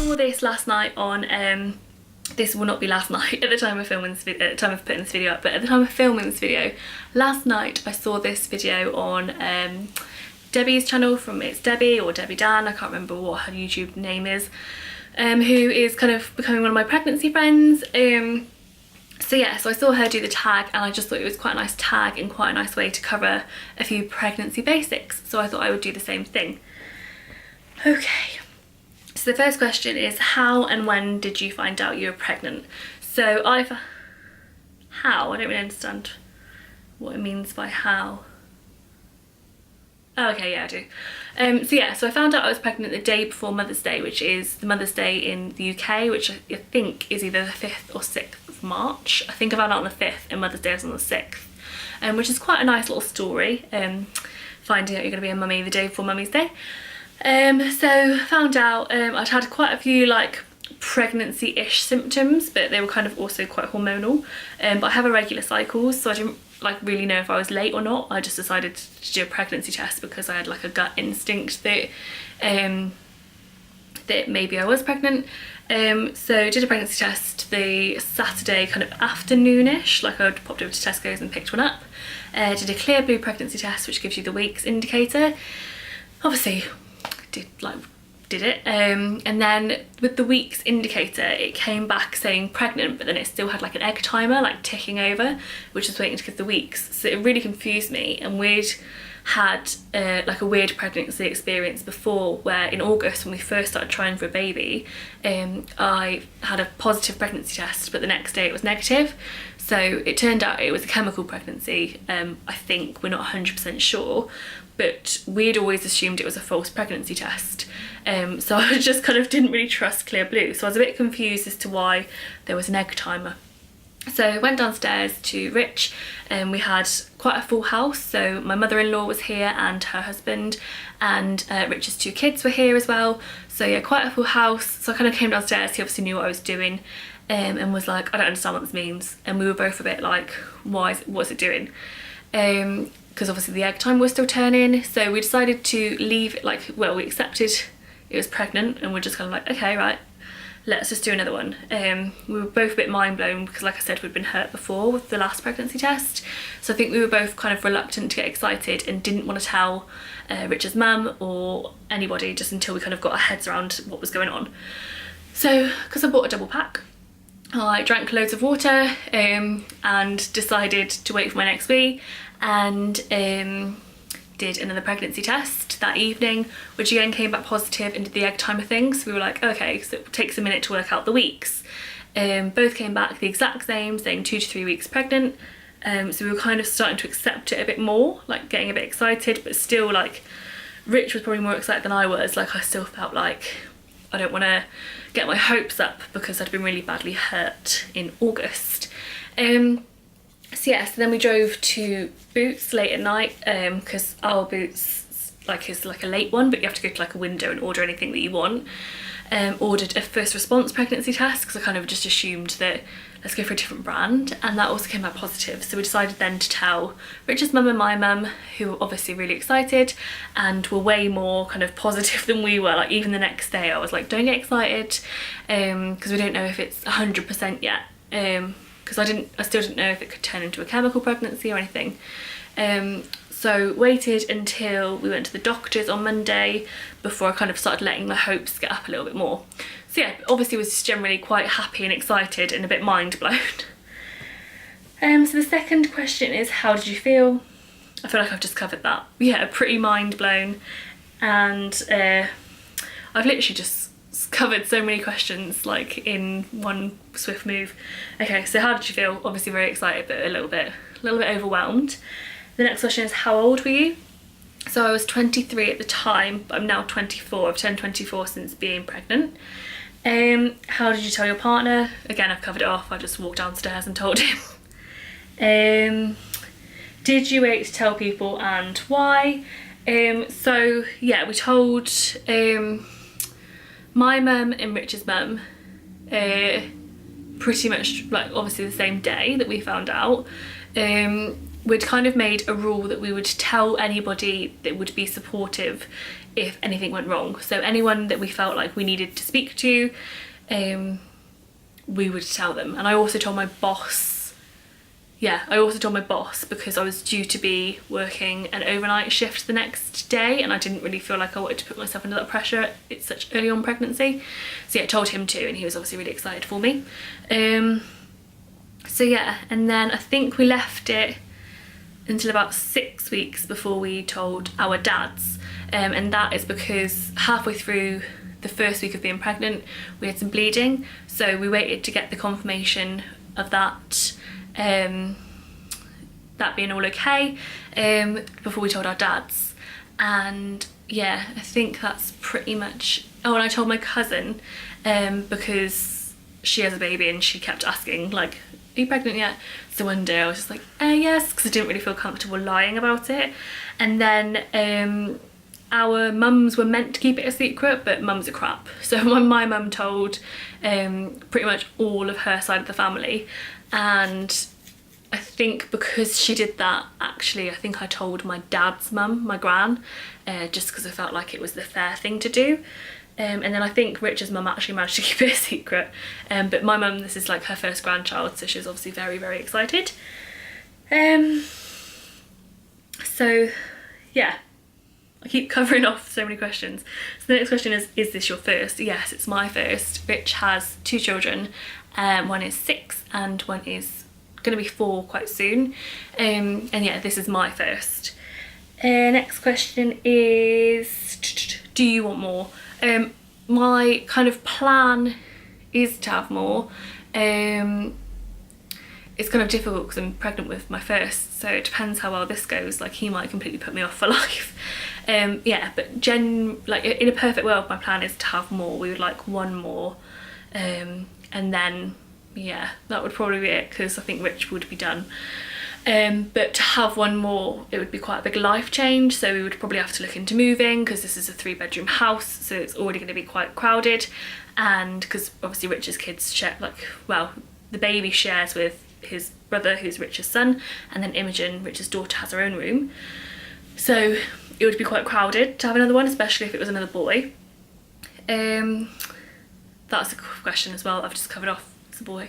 saw this last night on this will not be last night at the time of filming this video, at the time of putting this video up, but at the time of filming this video last night I saw this video on Debbie's channel from It's Debbie or Debbie Dan, I can't remember what her YouTube name is, who is kind of becoming one of my pregnancy friends. So yeah, so I saw her do the tag and I just thought it was quite a nice tag and quite a nice way to cover a few pregnancy basics, so I thought I would do the same thing. Okay, so the first question is, how and when did you find out you were pregnant? So how? I don't really understand what it means by how. Oh, okay, yeah, I do. So yeah, so I found out I was pregnant the day before Mother's Day, which is the Mother's Day in the UK, which I think is either the 5th or 6th of March. I think I found out on the 5th and Mother's Day is on the 6th, which is quite a nice little story, finding out you're going to be a mummy the day before Mummy's Day. So found out I'd had quite a few like pregnancy-ish symptoms, but they were kind of also quite hormonal, but I have irregular cycles, so I didn't like really know if I was late or not. I just decided to do a pregnancy test because I had like a gut instinct that that maybe I was pregnant. So did a pregnancy test the Saturday kind of afternoon-ish, like I popped over to Tesco's and picked one up. Did a clear blue pregnancy test, which gives you the weeks indicator. Obviously did it, and then with the weeks indicator it came back saying pregnant, but then it still had like an egg timer like ticking over, which was waiting to give the weeks. So it really confused me, and we'd had like a weird pregnancy experience before, where in August when we first started trying for a baby, I had a positive pregnancy test, but the next day it was negative. So it turned out it was a chemical pregnancy. I think, we're not 100% sure, but we'd always assumed it was a false pregnancy test. So I just kind of didn't really trust Clear Blue. So I was a bit confused as to why there was an egg timer. So I went downstairs to Rich and we had quite a full house. So my mother-in-law was here and her husband, and Rich's 2 kids were here as well. So yeah, quite a full house. So I kind of came downstairs, he obviously knew what I was doing, and was like, I don't understand what this means. And we were both a bit like, what's it doing? Because obviously the egg time was still turning. So we decided to leave it, like, well, we accepted it was pregnant and we're just kind of like, okay, right, let's just do another one. We were both a bit mind blown because, like I said, we'd been hurt before with the last pregnancy test. So I think we were both kind of reluctant to get excited and didn't want to tell Richard's mum or anybody just until we kind of got our heads around what was going on. So, because I bought a double pack, I drank loads of water and decided to wait for my next wee, and did another pregnancy test that evening, which again came back positive and did the egg timer thing. So we were like, okay, so it takes a minute to work out the weeks. Both came back the exact same, saying 2 to 3 weeks pregnant. So we were kind of starting to accept it a bit more, like getting a bit excited, but still, like, Rich was probably more excited than I was. Like, I still felt like I don't want to get my hopes up because I'd been really badly hurt in August. So yeah, so then we drove to Boots late at night, because our Boots is like a late one, but you have to go to like a window and order anything that you want. Ordered a first response pregnancy test because I kind of just assumed that let's go for a different brand, and that also came back positive. So we decided then to tell Richard's mum and my mum, who were obviously really excited and were way more kind of positive than we were. Like, even the next day I was like, don't get excited, because we don't know if it's 100% yet, because I still didn't know if it could turn into a chemical pregnancy or anything. So waited until we went to the doctors on Monday before I kind of started letting my hopes get up a little bit more. So yeah, obviously was just generally quite happy and excited and a bit mind blown. So the second question is, how did you feel? I feel like I've just covered that. Yeah, pretty mind blown, and I've literally just covered so many questions like in one swift move. Okay, so how did you feel? Obviously very excited, but a little bit overwhelmed. The next question is, how old were you? So I was 23 at the time, but I'm now 24. I've turned 24 since being pregnant. How did you tell your partner? Again, I've covered it off. I just walked downstairs and told him. Did you wait to tell people, and why? So yeah, we told my mum and Richard's mum pretty much like obviously the same day that we found out. we'd kind of made a rule that we would tell anybody that would be supportive if anything went wrong. So anyone that we felt like we needed to speak to, we would tell them. And I also told my boss, because I was due to be working an overnight shift the next day and I didn't really feel like I wanted to put myself under that pressure. It's such early on pregnancy. So yeah, I told him too, and he was obviously really excited for me. So yeah, and then I think we left it until about 6 weeks before we told our dads. And that is because halfway through the first week of being pregnant, we had some bleeding. So we waited to get the confirmation of that, that being all okay, before we told our dads. And yeah, I think that's pretty much, oh, and I told my cousin, because she has a baby and she kept asking like, are you pregnant yet? So one day I was just like, yes, because I didn't really feel comfortable lying about it. And then our mums were meant to keep it a secret, but mums are crap. So my mum told pretty much all of her side of the family, and I think because she did that, actually I think I told my dad's mum, my gran, just because I felt like it was the fair thing to do. And then I think Richard's mum actually managed to keep it a secret. But my mum, this is like her first grandchild, so she was obviously very, very excited. So yeah, I keep covering off so many questions. So the next question is this your first? Yes, it's my first. Rich has 2 children. One is 6 and one is going to be 4 quite soon. And yeah, this is my first. Next question is, do you want more? My kind of plan is to have more. It's kind of difficult because I'm pregnant with my first, so it depends how well this goes. Like, he might completely put me off for life. Yeah, but like in a perfect world, my plan is to have more. We would like 1 more, and then yeah, that would probably be it, because I think Rich would be done. But to have 1 more, it would be quite a big life change, so we would probably have to look into moving, because this is a 3-bedroom house, so it's already going to be quite crowded. And because obviously Rich's kids share, like, well, the baby shares with his brother, who's Rich's son, and then Imogen, Rich's daughter, has her own room, so it would be quite crowded to have another one, especially if it was another boy. That's a question as well, I've just covered off. It's a boy.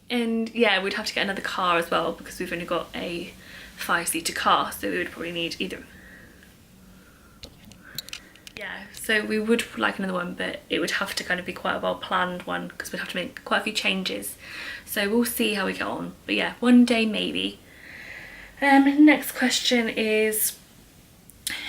And yeah, we'd have to get another car as well, because we've only got a 5-seater car, so we would probably need either. Yeah, so we would like another one, but it would have to kind of be quite a well planned one, because we'd have to make quite a few changes. So we'll see how we get on, but yeah, one day maybe. Next question is,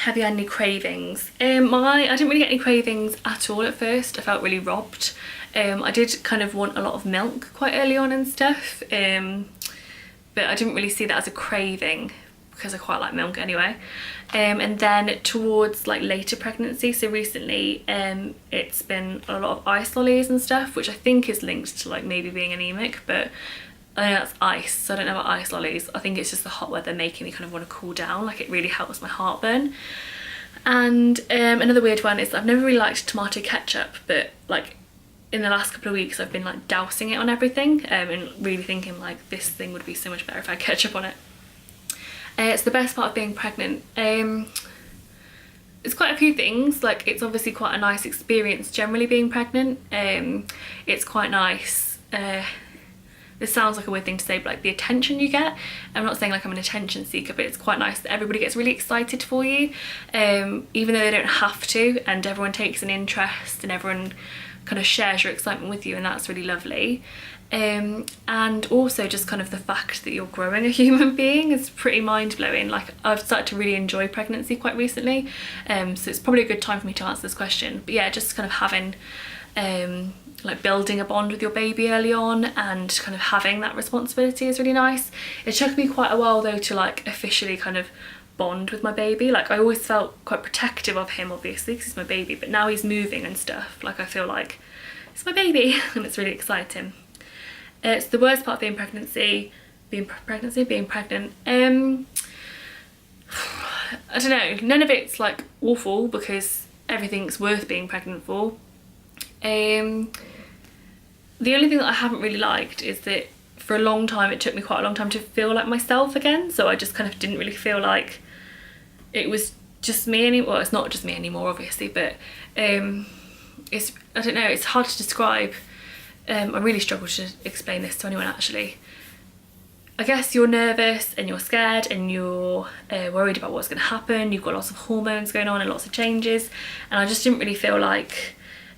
have you had any cravings? I didn't really get any cravings at all at first. I felt really robbed. I did kind of want a lot of milk quite early on and stuff, but I didn't really see that as a craving because I quite like milk anyway. And then towards like later pregnancy, so recently, it's been a lot of ice lollies and stuff, which I think is linked to like maybe being anemic, but I know that's ice, so I don't know about ice lollies. I think it's just the hot weather making me kind of want to cool down, like it really helps my heartburn. And another weird one is I've never really liked tomato ketchup, but like in the last couple of weeks I've been like dousing it on everything, and really thinking like this thing would be so much better if I had ketchup on it. It's the best part of being pregnant. It's quite a few things. Like, it's obviously quite a nice experience generally being pregnant. It's quite nice. This sounds like a weird thing to say, but like the attention you get. I'm not saying like I'm an attention seeker, but it's quite nice that everybody gets really excited for you, even though they don't have to, and everyone takes an interest and everyone kind of shares your excitement with you, and that's really lovely. And also just kind of the fact that you're growing a human being is pretty mind-blowing. Like, I've started to really enjoy pregnancy quite recently, so it's probably a good time for me to answer this question. But yeah, just kind of having like building a bond with your baby early on and kind of having that responsibility is really nice. It took me quite a while though to like officially kind of bond with my baby. Like, I always felt quite protective of him, obviously, because he's my baby, but now he's moving and stuff, like I feel like it's my baby and it's really exciting. It's the worst part of being pregnant. I don't know, none of it's like awful because everything's worth being pregnant for. The only thing that I haven't really liked is that for a long time it took me quite a long time to feel like myself again, so I just kind of didn't really feel like it was just me anymore. Well, it's not just me anymore obviously, but it's, I don't know, it's hard to describe. I really struggle to explain this to anyone actually. I guess you're nervous and you're scared and you're worried about what's going to happen. You've got lots of hormones going on and lots of changes, and I just didn't really feel like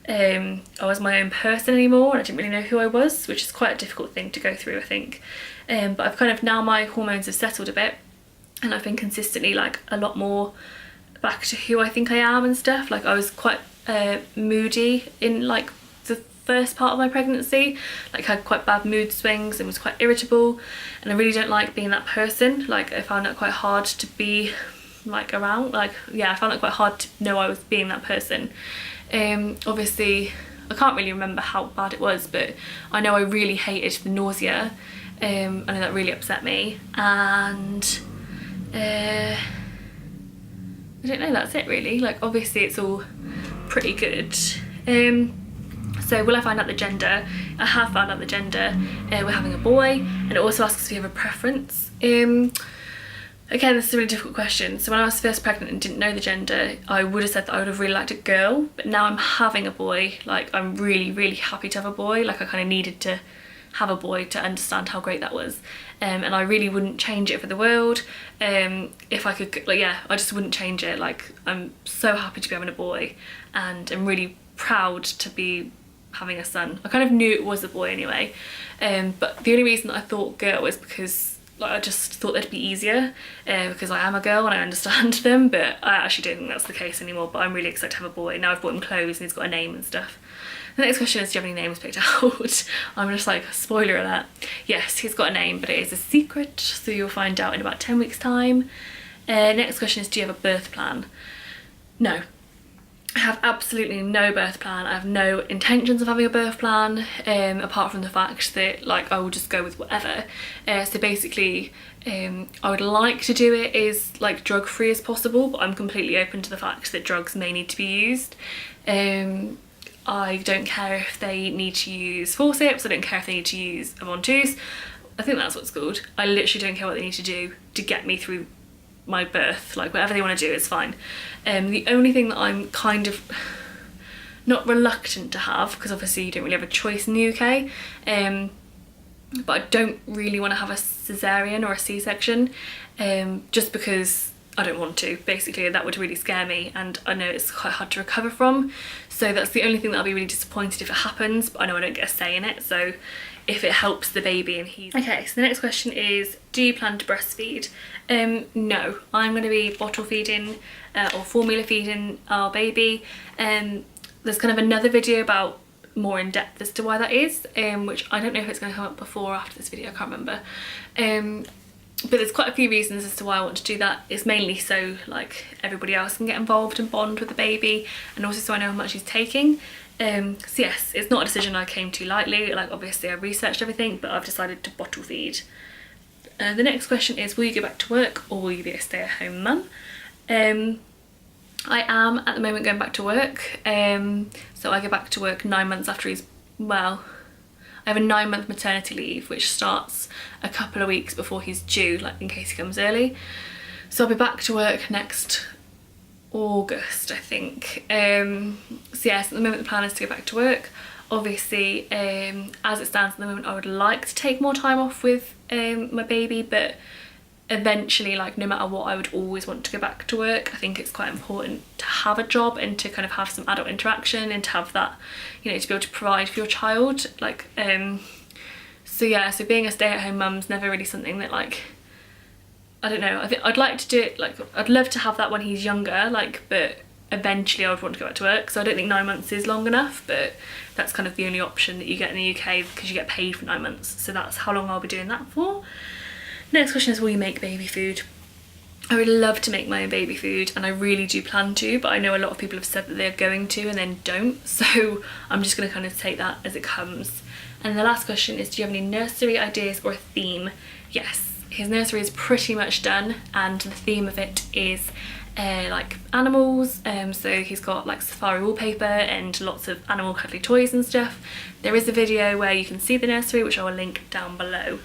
I was my own person anymore, and I didn't really know who I was, which is quite a difficult thing to go through, I think. But I've kind of, now my hormones have settled a bit and I've been consistently like a lot more back to who I think I am and stuff. Like I was quite moody in like the first part of my pregnancy, like had quite bad mood swings and was quite irritable, and I really don't like being that person. Like I found it quite hard to be like around, like yeah, I found it quite hard to know I was being that person. Obviously I can't really remember how bad it was, but I know I really hated the nausea. I know that really upset me, and I don't know, that's it really. Like obviously it's all pretty good. So will I find out the gender? I have found out the gender. We're having a boy, and it also asks if you have a preference. Again, this is a really difficult question. So when I was first pregnant and didn't know the gender, I would have said that I would have really liked a girl, but now I'm having a boy, like I'm really, really happy to have a boy. Like I kind of needed to have a boy to understand how great that was, and I really wouldn't change it for the world. If I could, like yeah, I just wouldn't change it. Like I'm so happy to be having a boy, and I'm really proud to be having a son. I kind of knew it was a boy anyway, but the only reason that I thought girl was because like I just thought they'd be easier, because I am a girl and I understand them, but I actually don't think that's the case anymore. But I'm really excited to have a boy. Now I've bought him clothes and he's got a name and stuff. The next question is, do you have any names picked out? I'm just like, spoiler alert. Yes, he's got a name, but it is a secret, so you'll find out in about 10 weeks time. Next question is, do you have a birth plan? No. I have absolutely no birth plan. I have no intentions of having a birth plan, apart from the fact that like I will just go with whatever. So basically I would like to do it as like drug free as possible, but I'm completely open to the fact that drugs may need to be used. I don't care if they need to use forceps, I don't care if they need to use a ventouse. I think that's what it's called. I literally don't care what they need to do to get me through my birth. Like whatever they want to do is fine. The only thing that I'm kind of not reluctant to have, because obviously you don't really have a choice in the UK, but I don't really want to have a cesarean or a C-section, just because I don't want to. Basically that would really scare me, and I know it's quite hard to recover from, so that's the only thing that I'll be really disappointed if it happens, but I know I don't get a say in it, so if it helps the baby and he's... Okay, so the next question is, do you plan to breastfeed? No, I'm going to be bottle feeding or formula feeding our baby. There's kind of another video about more in depth as to why that is, which I don't know if it's going to come up before or after this video, I can't remember. But there's quite a few reasons as to why I want to do that. It's mainly so like everybody else can get involved and bond with the baby, and also so I know how much he's taking. So yes, it's not a decision I came to lightly. Like obviously I researched everything, but I've decided to bottle feed. The next question is, will you go back to work or will you be a stay-at-home mum? I am at the moment going back to work. So I go back to work 9 months after he's, well, I have a 9-month maternity leave which starts a couple of weeks before he's due, like in case he comes early. So I'll be back to work next August, I think. So yes, at the moment the plan is to go back to work. Obviously, as it stands at the moment, I would like to take more time off with my baby, but eventually, like no matter what, I would always want to go back to work. I think it's quite important to have a job and to kind of have some adult interaction and to have that, you know, to be able to provide for your child. Like, so yeah, so being a stay-at-home mum's never really something that like, I don't know, I think I'd like to do it, like I'd love to have that when he's younger, like, but eventually I would want to go back to work. So I don't think 9 months is long enough, but that's kind of the only option that you get in the UK because you get paid for 9 months. So that's how long I'll be doing that for. Next question is, will you make baby food? I would love to make my own baby food, and I really do plan to, but I know a lot of people have said that they're going to and then don't, so I'm just going to kind of take that as it comes. And the last question is, do you have any nursery ideas or a theme? Yes, his nursery is pretty much done, and the theme of it is like animals, so he's got like safari wallpaper and lots of animal cuddly toys and stuff. There is a video where you can see the nursery, which I will link down below.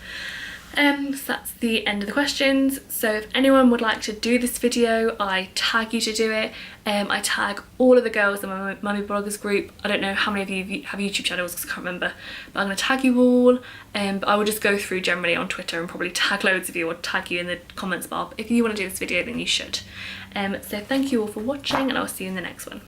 So that's the end of the questions. So if anyone would like to do this video, I tag you to do it. I tag all of the girls in my Mummy Bloggers group. I don't know how many of you have YouTube channels because I can't remember, but I'm going to tag you all. But I will just go through generally on Twitter and probably tag loads of you or tag you in the comments bar. But if you want to do this video, then you should. So thank you all for watching, and I'll see you in the next one.